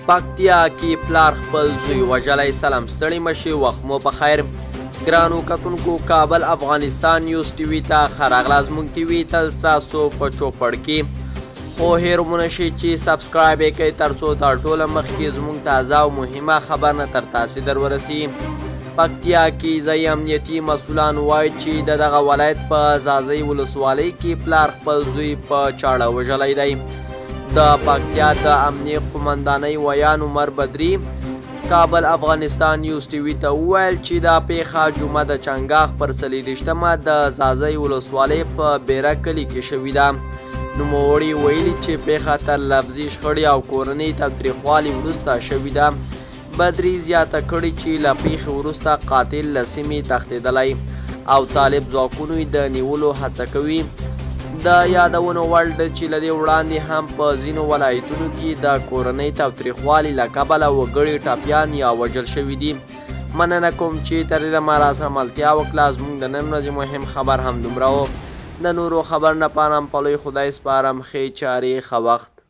پکتیا کې پلار خپل زوی وژلی. سلام ستړي مشي، وخت مو په خیر. ګرانو کتونکو، کابل افغانستان نیوز ټي وي ته ښه راغلاست. موږ ټي وي تل ستاسو په چوپړ کې، خو هیر مو نشئ چې سبسکرایب یې کړئ تر څو تر ټوله مخکې زموږ تازه او مهمه خبر نه تر تاسې در ورسي. پکتیا کې ځایي امنیتي مسؤلان وایي چې د دغه ولایت په ځاځي ولسوالۍ کې پلار خپل زوی په چاړه وژلی دی. د پکتیا د امنیې قومندانۍ ویان عمر بدري کابل افغانستان نیوز ټي وي ته وویل چې دا پیښه جمعه د چنګاښ پر 24مه د ځاځي ولسوالۍ په بیره کلي کې شوې ده. نوموړي ویلي چې پیښه تر لفظي شخړې او کورنۍ تاوتریخوالي وروسته شوې ده. بدري زیاته کړې چې له پیښې وروسته قاتل له سیمې تښتېدلی او طالب ځواکونو یې د نیولو هڅه کوي. د یادونو وړ ده چې له دې وړاندې هم په ځینو ولایتونو کې د کورنۍ تاوتریخوالي له کبله وګړي ټپیان یا وژل شوي دي. مننه کوم چې تر دې دمه راسره ملتیا وکړه. زموږ د نن ورځې مهم خبر هم دومره و. د نورو خبر نه پاره هم په لوی خدای سپارم. ښې چارې، ښه وخت.